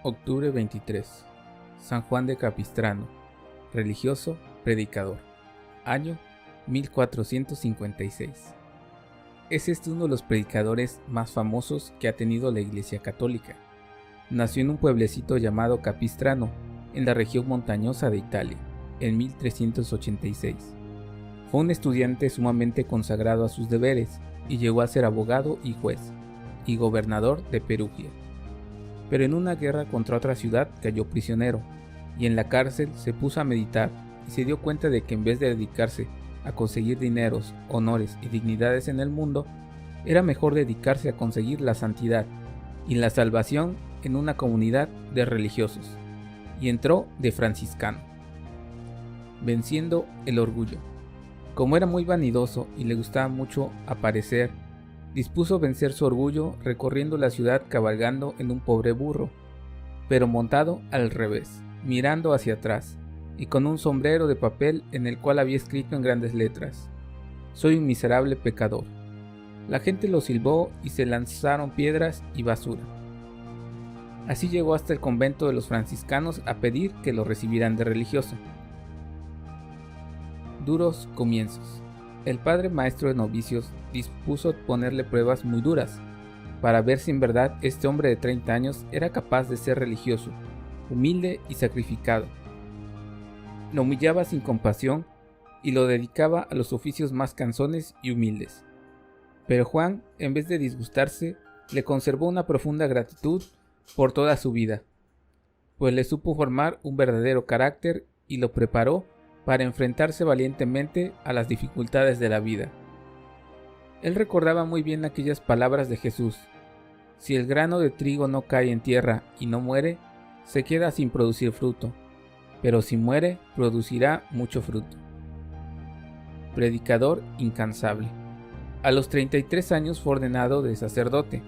Octubre 23. San Juan de Capistrano, religioso, predicador. Año 1456. Es uno de los predicadores más famosos que ha tenido la Iglesia Católica. Nació en un pueblecito llamado Capistrano, en la región montañosa de Italia, en 1386. Fue un estudiante sumamente consagrado a sus deberes y llegó a ser abogado y juez, y gobernador de Perugia. Pero en una guerra contra otra ciudad cayó prisionero, y en la cárcel se puso a meditar y se dio cuenta de que en vez de dedicarse a conseguir dineros, honores y dignidades en el mundo, era mejor dedicarse a conseguir la santidad y la salvación en una comunidad de religiosos, y entró de franciscano. Venciendo el orgullo. Como era muy vanidoso y le gustaba mucho aparecer, dispuso vencer su orgullo recorriendo la ciudad cabalgando en un pobre burro, pero montado al revés, mirando hacia atrás, y con un sombrero de papel en el cual había escrito en grandes letras: «Soy un miserable pecador». La gente lo silbó y se lanzaron piedras y basura. Así llegó hasta el convento de los franciscanos a pedir que lo recibieran de religioso. Duros comienzos. El padre maestro de novicios dispuso ponerle pruebas muy duras, para ver si en verdad este hombre de 30 años era capaz de ser religioso, humilde y sacrificado. Lo humillaba sin compasión y lo dedicaba a los oficios más cansones y humildes. Pero Juan, en vez de disgustarse, le conservó una profunda gratitud por toda su vida, pues le supo formar un verdadero carácter y lo preparó para enfrentarse valientemente a las dificultades de la vida. Él recordaba muy bien aquellas palabras de Jesús: «Si el grano de trigo no cae en tierra y no muere, se queda sin producir fruto, pero si muere, producirá mucho fruto». Predicador incansable. A los 33 años fue ordenado de sacerdote,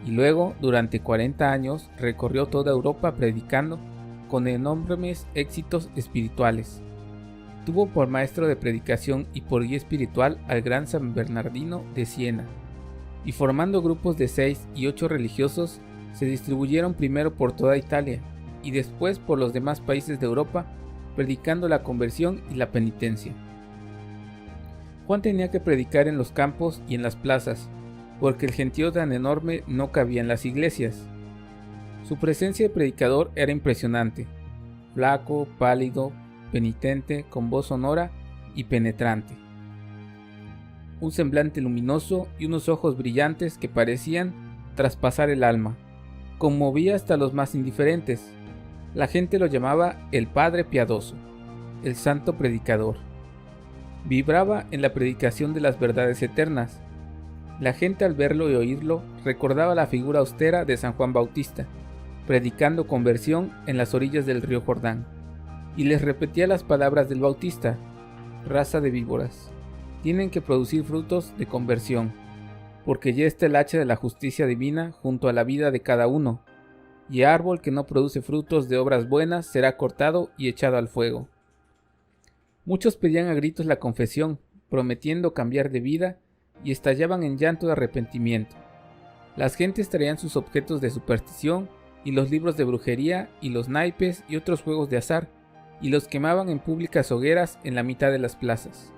y luego, durante 40 años, recorrió toda Europa predicando con enormes éxitos espirituales. Tuvo por maestro de predicación y por guía espiritual al gran San Bernardino de Siena, y formando grupos de 6 y 8 religiosos, se distribuyeron primero por toda Italia y después por los demás países de Europa, predicando la conversión y la penitencia. Juan tenía que predicar en los campos y en las plazas, porque el gentío tan enorme no cabía en las iglesias. Su presencia de predicador era impresionante: flaco, pálido, penitente, con voz sonora y penetrante, un semblante luminoso y unos ojos brillantes que parecían traspasar el alma. Conmovía hasta los más indiferentes. La gente lo llamaba el Padre Piadoso, el Santo Predicador. Vibraba en la predicación de las verdades eternas. La gente, al verlo y oírlo, recordaba la figura austera de San Juan Bautista, predicando conversión en las orillas del río Jordán, y les repetía las palabras del Bautista: «Raza de víboras, tienen que producir frutos de conversión, porque ya está el hacha de la justicia divina junto a la vida de cada uno, y árbol que no produce frutos de obras buenas será cortado y echado al fuego». Muchos pedían a gritos la confesión, prometiendo cambiar de vida, y estallaban en llanto de arrepentimiento. Las gentes traían sus objetos de superstición y los libros de brujería y los naipes y otros juegos de azar, y los quemaban en públicas hogueras en la mitad de las plazas.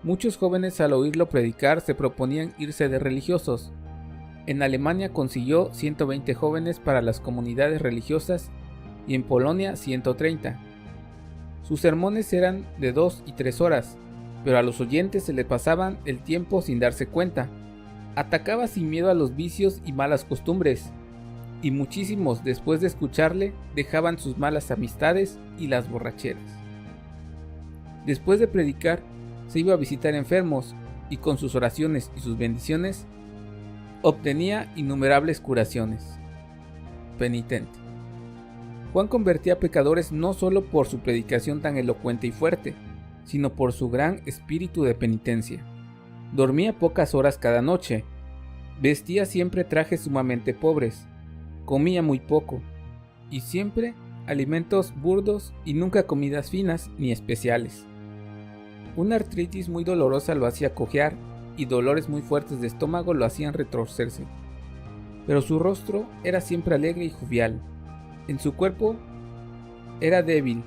Muchos jóvenes, al oírlo predicar, se proponían irse de religiosos. En Alemania consiguió 120 jóvenes para las comunidades religiosas y en Polonia 130. Sus sermones eran de 2 y 3 horas, pero a los oyentes se les pasaban el tiempo sin darse cuenta. Atacaba sin miedo a los vicios y malas costumbres, y muchísimos, después de escucharle, dejaban sus malas amistades y las borracheras. Después de predicar, se iba a visitar enfermos, y con sus oraciones y sus bendiciones obtenía innumerables curaciones. Penitente. Juan convertía a pecadores no solo por su predicación tan elocuente y fuerte, sino por su gran espíritu de penitencia. Dormía pocas horas cada noche, vestía siempre trajes sumamente pobres, comía muy poco, y siempre alimentos burdos y nunca comidas finas ni especiales. Una artritis muy dolorosa lo hacía cojear y dolores muy fuertes de estómago lo hacían retorcerse. Pero su rostro era siempre alegre y jovial, En su cuerpo era débil,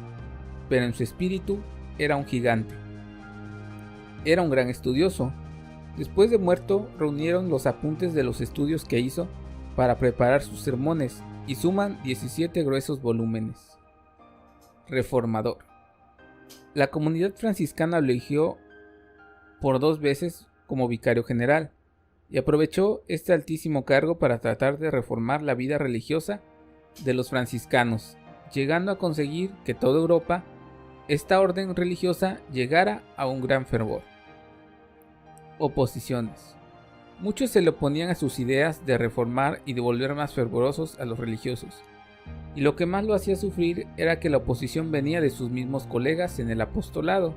pero en su espíritu era un gigante. Era un gran estudioso. Después de muerto, reunieron los apuntes de los estudios que hizo para preparar sus sermones y suman 17 gruesos volúmenes. Reformador. La comunidad franciscana lo eligió por 2 veces como vicario general y aprovechó este altísimo cargo para tratar de reformar la vida religiosa de los franciscanos, llegando a conseguir que toda Europa, esta orden religiosa, llegara a un gran fervor. Oposiciones. Muchos se le oponían a sus ideas de reformar y de volver más fervorosos a los religiosos, y lo que más lo hacía sufrir era que la oposición venía de sus mismos colegas en el apostolado.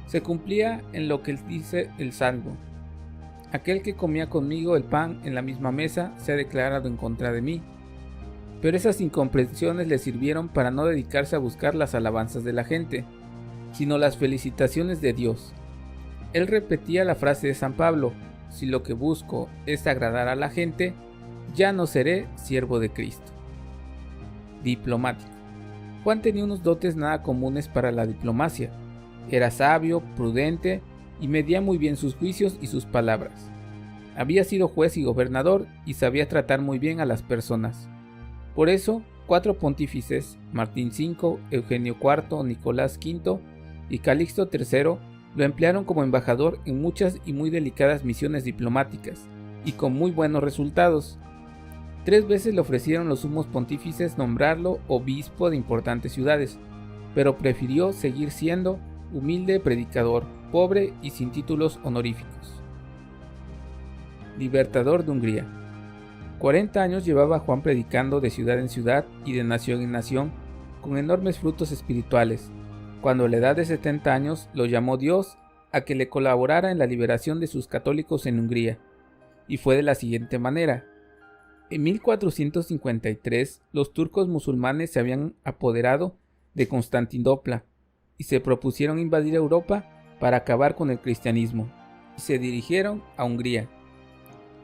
Se cumplía en lo que dice el Salmo: aquel que comía conmigo el pan en la misma mesa se ha declarado en contra de mí. Pero esas incomprensiones le sirvieron para no dedicarse a buscar las alabanzas de la gente, sino las felicitaciones de Dios. Él repetía la frase de San Pablo: si lo que busco es agradar a la gente, ya no seré siervo de Cristo. Diplomático. Juan tenía unos dotes nada comunes para la diplomacia. Era sabio, prudente y medía muy bien sus juicios y sus palabras. Había sido juez y gobernador y sabía tratar muy bien a las personas. Por eso, 4 pontífices, Martín V, Eugenio IV, Nicolás V y Calixto III, lo emplearon como embajador en muchas y muy delicadas misiones diplomáticas, y con muy buenos resultados. 3 veces le ofrecieron los sumos pontífices nombrarlo obispo de importantes ciudades, pero prefirió seguir siendo humilde predicador, pobre y sin títulos honoríficos. Libertador de Hungría. 40 años llevaba Juan predicando de ciudad en ciudad y de nación en nación, con enormes frutos espirituales, cuando a la edad de 70 años lo llamó Dios a que le colaborara en la liberación de sus católicos en Hungría, y fue de la siguiente manera. En 1453 los turcos musulmanes se habían apoderado de Constantinopla y se propusieron invadir Europa para acabar con el cristianismo, y se dirigieron a Hungría.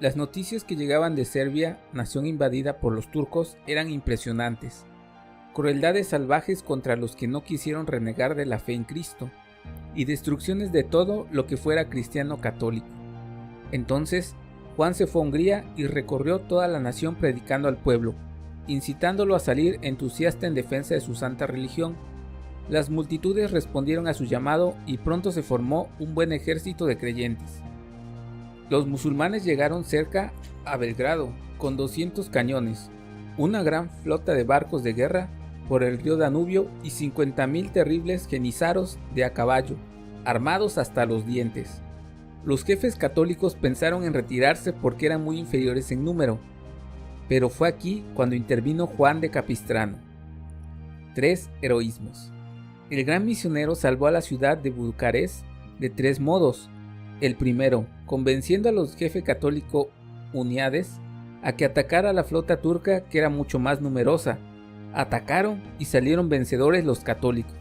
Las noticias que llegaban de Serbia, nación invadida por los turcos, eran impresionantes. Crueldades salvajes contra los que no quisieron renegar de la fe en Cristo, y destrucciones de todo lo que fuera cristiano católico. Entonces, Juan se fue a Hungría y recorrió toda la nación predicando al pueblo, incitándolo a salir entusiasta en defensa de su santa religión. Las multitudes respondieron a su llamado y pronto se formó un buen ejército de creyentes. Los musulmanes llegaron cerca a Belgrado con 200 cañones, una gran flota de barcos de guerra por el río Danubio y 50.000 terribles jenízaros de a caballo, armados hasta los dientes. Los jefes católicos pensaron en retirarse porque eran muy inferiores en número, pero fue aquí cuando intervino Juan de Capistrano. 3 heroísmos. El gran misionero salvó a la ciudad de Bucarest de 3 modos. El primero, convenciendo a los jefes católicos Uniades a que atacara a la flota turca, que era mucho más numerosa. Atacaron y salieron vencedores los católicos.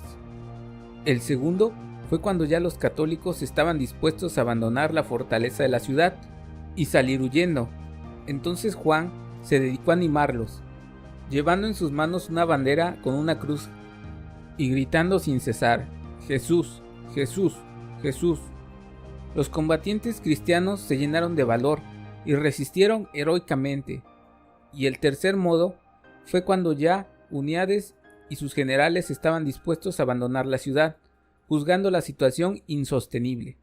El segundo fue cuando ya los católicos estaban dispuestos a abandonar la fortaleza de la ciudad y salir huyendo. Entonces Juan se dedicó a animarlos, llevando en sus manos una bandera con una cruz y gritando sin cesar: Jesús, Jesús, Jesús. Los combatientes cristianos se llenaron de valor y resistieron heroicamente. Y el tercer modo fue cuando ya Uniades y sus generales estaban dispuestos a abandonar la ciudad, juzgando la situación insostenible,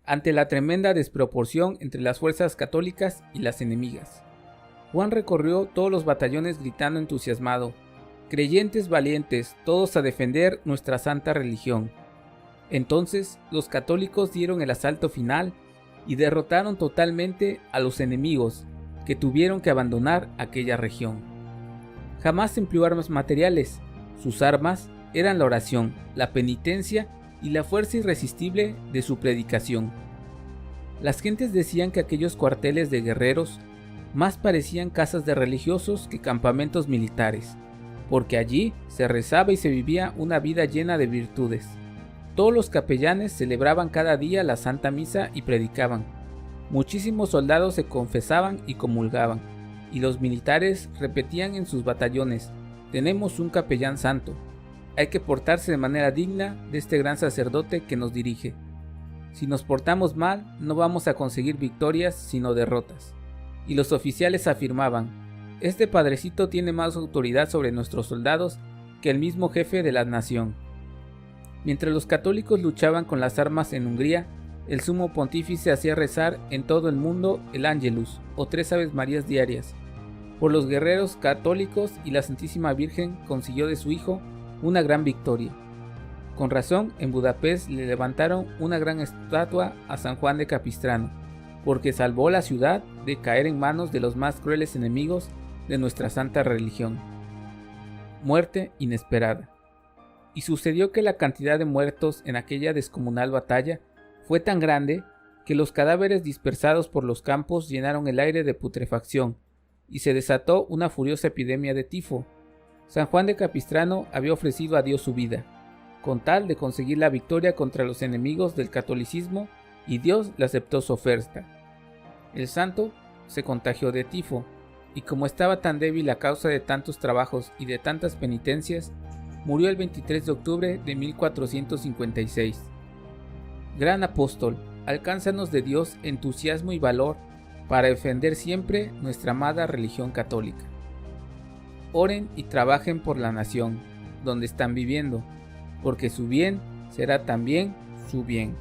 ante la tremenda desproporción entre las fuerzas católicas y las enemigas. Juan recorrió todos los batallones gritando entusiasmado: creyentes valientes, todos a defender nuestra santa religión. Entonces los católicos dieron el asalto final y derrotaron totalmente a los enemigos, que tuvieron que abandonar aquella región. Jamás empleó armas materiales. Sus armas eran la oración, la penitencia y la fuerza irresistible de su predicación. Las gentes decían que aquellos cuarteles de guerreros más parecían casas de religiosos que campamentos militares, porque allí se rezaba y se vivía una vida llena de virtudes. Todos los capellanes celebraban cada día la Santa Misa y predicaban. Muchísimos soldados se confesaban y comulgaban, y los militares repetían en sus batallones: Tenemos un capellán santo. Hay que portarse de manera digna de este gran sacerdote que nos dirige. Si nos portamos mal, no vamos a conseguir victorias, sino derrotas. Y los oficiales afirmaban: este padrecito tiene más autoridad sobre nuestros soldados que el mismo jefe de la nación. Mientras los católicos luchaban con las armas en Hungría, el sumo pontífice hacía rezar en todo el mundo el Ángelus, o 3 Aves Marías diarias, por los guerreros católicos, y la Santísima Virgen consiguió de su hijo una gran victoria. Con razón, en Budapest le levantaron una gran estatua a San Juan de Capistrano, porque salvó la ciudad de caer en manos de los más crueles enemigos de nuestra santa religión. Muerte inesperada. Y sucedió que la cantidad de muertos en aquella descomunal batalla fue tan grande que los cadáveres dispersados por los campos llenaron el aire de putrefacción, y se desató una furiosa epidemia de tifo. San Juan de Capistrano había ofrecido a Dios su vida, con tal de conseguir la victoria contra los enemigos del catolicismo, y Dios le aceptó su oferta. El santo se contagió de tifo, y como estaba tan débil a causa de tantos trabajos y de tantas penitencias, murió el 23 de octubre de 1456. Gran apóstol, alcánzanos de Dios entusiasmo y valor para defender siempre nuestra amada religión católica. Oren y trabajen por la nación donde están viviendo, porque su bien será también su bien.